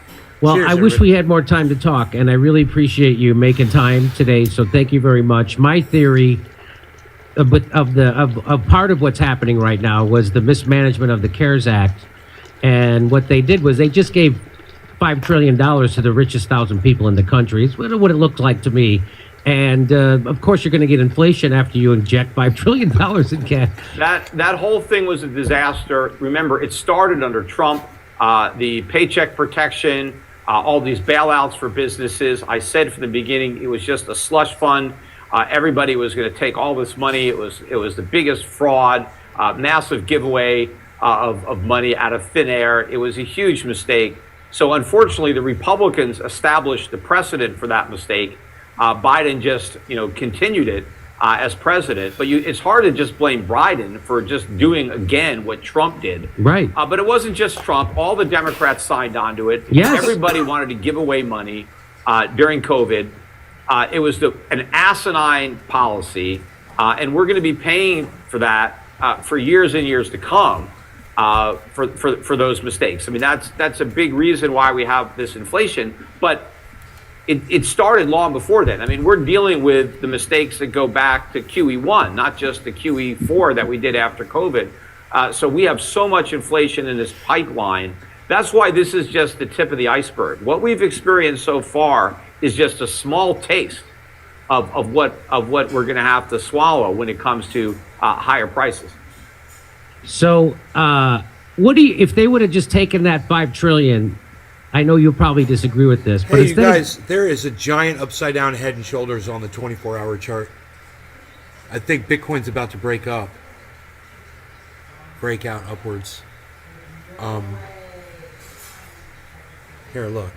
Well, Cheers, I wish everybody. we had more time to talk, and I really appreciate you making time today. So thank you very much. My theory of part of what's happening right now was the mismanagement of the CARES Act, and what they did was they just gave $5 trillion to the richest 1,000 people in the country. It's what it looked like to me. And of course, you're going to get inflation after you inject $5 trillion in cash. That whole thing was a disaster. Remember, it started under Trump. The paycheck protection, all these bailouts for businesses. I said from the beginning it was just a slush fund. Everybody was going to take all this money. It was the biggest fraud, massive giveaway of money out of thin air. It was a huge mistake. So unfortunately, the Republicans established the precedent for that mistake. Biden just continued it as president. But it's hard to just blame Biden for just doing again what Trump did. Right. But it wasn't just Trump. All the Democrats signed on to it. Yes. Everybody wanted to give away money during COVID. It was an asinine policy, and we're going to be paying for that for years and years to come for those mistakes. I mean, that's a big reason why we have this inflation. But it started long before then. I mean, we're dealing with the mistakes that go back to QE1, not just the QE4 that we did after COVID. So we have so much inflation in this pipeline. That's why this is just the tip of the iceberg. What we've experienced so far is just a small taste of what we're going to have to swallow when it comes to higher prices. So, what do you, if they would have just taken that $5 trillion? I know you'll probably disagree with this, but Hey, you instead of- guys, there is a giant upside down head and shoulders on the 24-hour chart. I think Bitcoin's about to break out upwards. Here, look.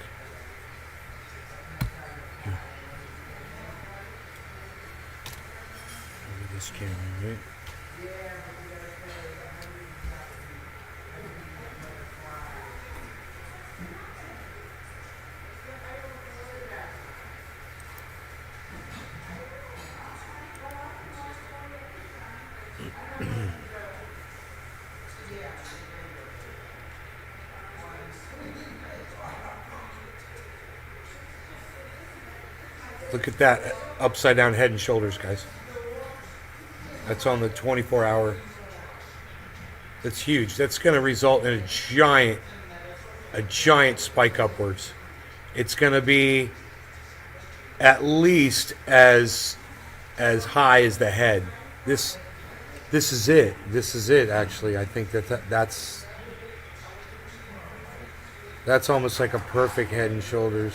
Here. Look at this camera, right? Look at that upside down head and shoulders, guys. That's on the 24-hour. That's huge. That's going to result in a giant spike upwards. It's going to be at least as high as the head. This is it. This is it. Actually, I think that's almost like a perfect head and shoulders.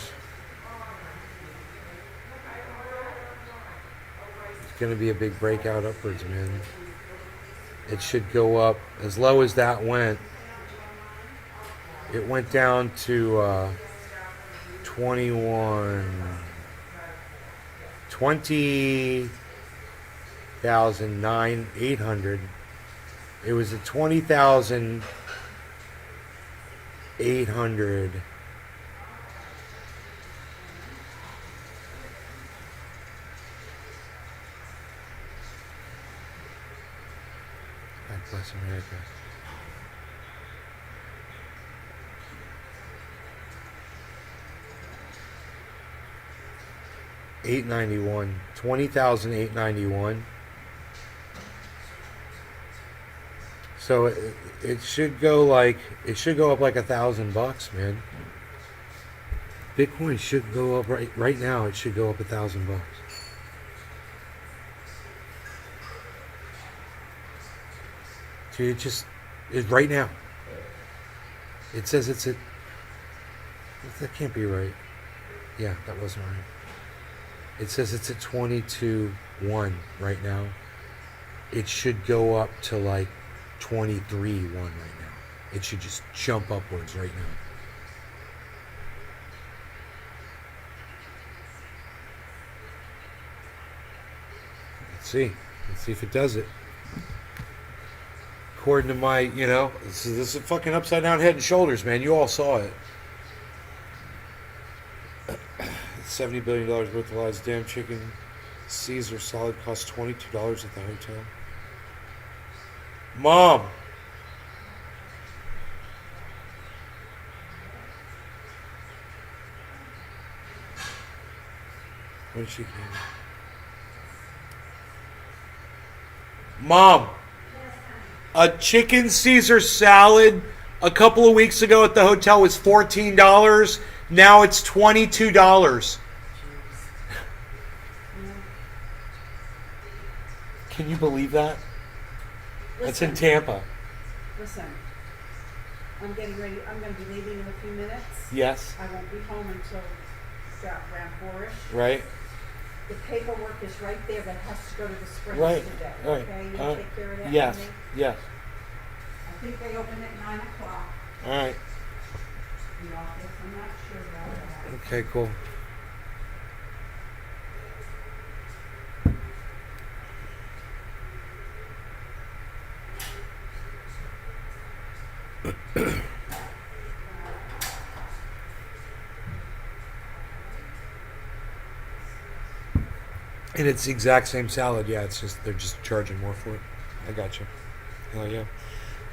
It's going to be a big breakout upwards, man. It should go up as low as that went. It went down to 20,800. It was at 20,800. God bless America. $891. 20,891. So it should go up like $1,000, man. Bitcoin should go up right now. It should go up $1,000. Dude, it's right now. It says it's at. That can't be right. Yeah, that wasn't right. It says it's at 22.1 right now. It should go up to like 23.1 right now. It should just jump upwards right now. Let's see if it does it. According to my, this is a fucking upside down head and shoulders, man. You all saw it. $70 billion worth of lies, damn chicken. Caesar salad costs $22 at the hotel. Mom. Where'd she go? Mom. A chicken Caesar salad a couple of weeks ago at the hotel was $14. Now it's $22. Can you believe that? That's in Tampa. Listen, I'm getting ready. I'm going to be leaving in a few minutes. Yes. I won't be home until around 4-ish. Right. The paperwork is right there that has to go to the Springs Right. today. Right. Okay, you take care of that. Yes. For me? Yes. I think they open at 9 o'clock. All right. The office. I'm not sure about that. Okay, cool. And it's the exact same salad. Yeah, it's just they're just charging more for it. I got you. Hell yeah.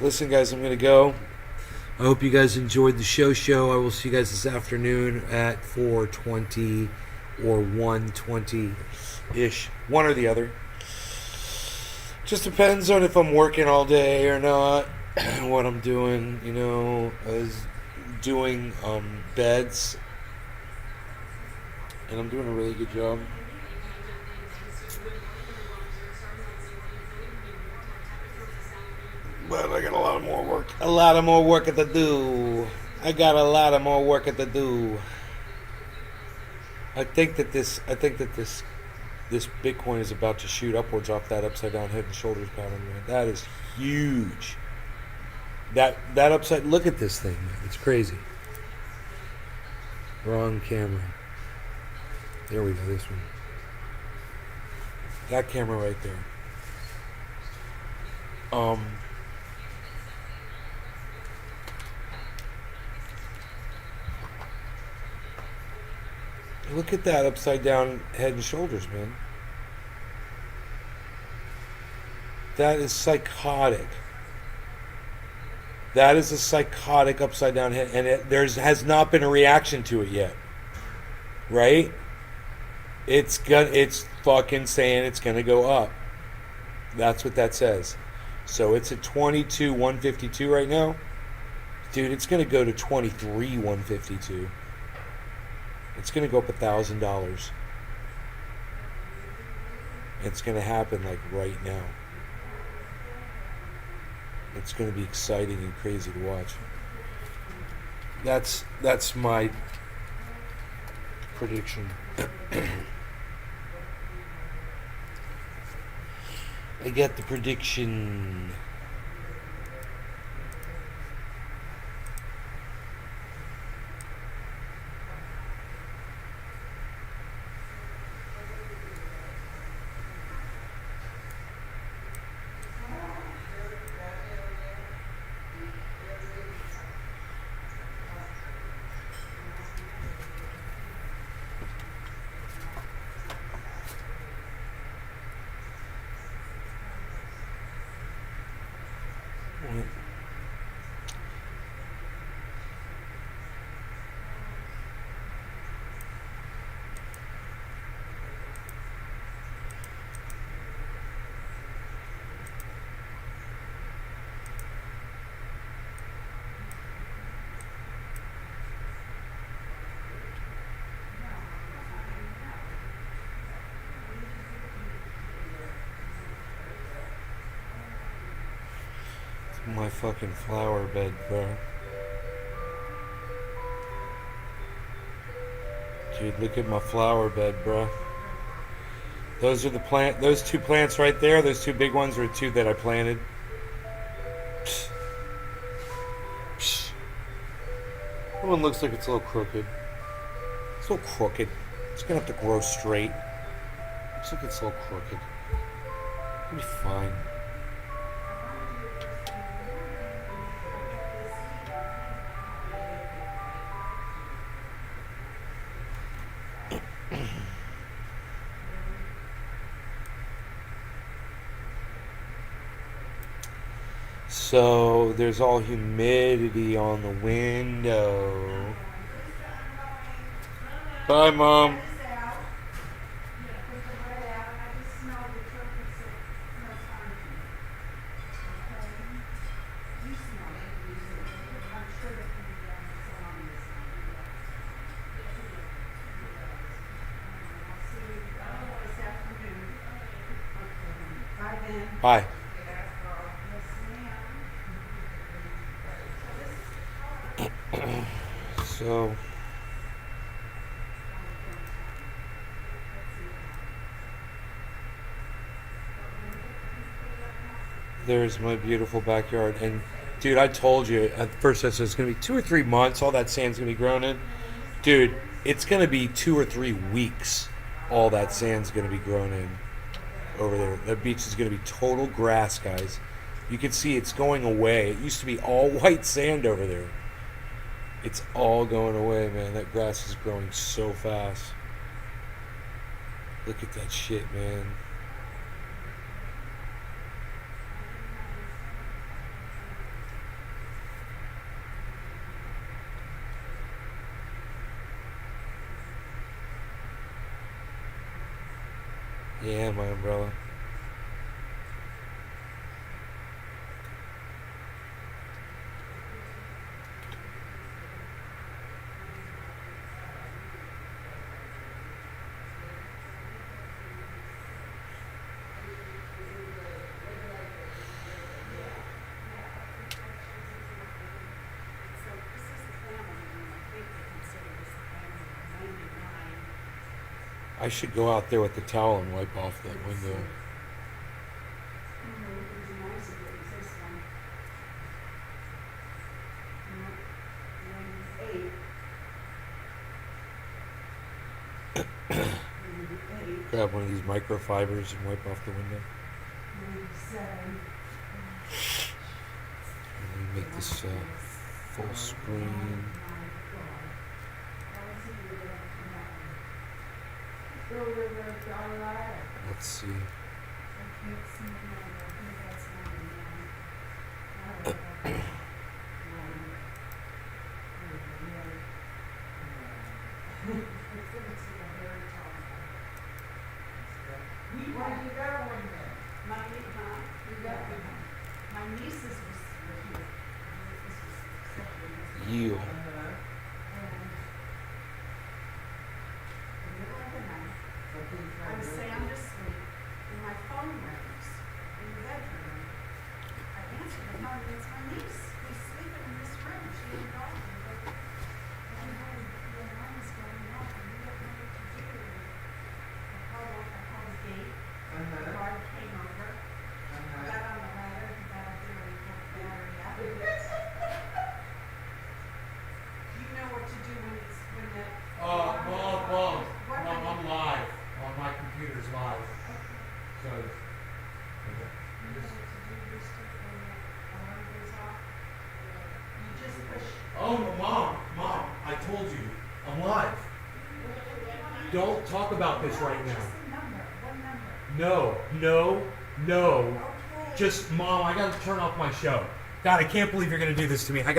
Listen, guys, I'm gonna go. I hope you guys enjoyed the show. I will see you guys this afternoon at 4:20 or 1:20 ish, one or the other. Just depends on if I'm working all day or not. What I'm doing, is doing beds, and I'm doing a really good job. But I got a lot more work. A lot more work to do. I got a lot more work to do. I think that this Bitcoin is about to shoot upwards off that upside down head and shoulders pattern, man. That is huge. That upside. Look at this thing, man. It's crazy. Wrong camera. There we go. This one. That camera right there. Look at that upside down head and shoulders, man. That is psychotic. That is a psychotic upside down head, and has not been a reaction to it yet, right? It's fucking saying it's gonna go up. That's what that says. So it's at 22,152 right now, dude. It's gonna go to 23,152. It's gonna go up $1,000. It's gonna happen like right now. It's going to be exciting and crazy to watch. That's my prediction. I get the prediction. My fucking flower bed, bro. Dude, look at my flower bed, bro. Those are those two plants right there. Those two big ones are two that I planted. Psh. Psh. That one looks like it's a little crooked. It's a little crooked. It's gonna have to grow straight. Looks like it's a little crooked. It'll be fine. So there's all humidity on the window. Bye, Mom. Bye. So there's my beautiful backyard. And dude, I told you at first I said it's gonna be 2 or 3 months all that sand's gonna be grown in. Dude, it's gonna be 2 or 3 weeks all that sand's gonna be grown in over there. That beach is gonna be total grass, guys. You can see it's going away. It used to be all white sand over there. It's all going away, man. That grass is growing so fast. Look at that shit, man. Yeah, my umbrella. I should go out there with the towel and wipe off that window. Grab one of these microfibers and wipe off the window. Let me make this full screen. Let's see. You. I'm sound asleep, and my phone rings in the bedroom. I answer the phone, and it's my niece who's sleeping in this room. She ain't gone. The alarm is going off, and we don't know what to do. I called the gate. The guard came over. I got on the ladder, and got up there and put the battery out. You know what to do when it's when the Mom, I'm live. My computer's live. So, oh, Mom, I told you, I'm live. Don't talk about this right now. No. Just, Mom, I gotta turn off my show. God, I can't believe you're gonna do this to me. I gotta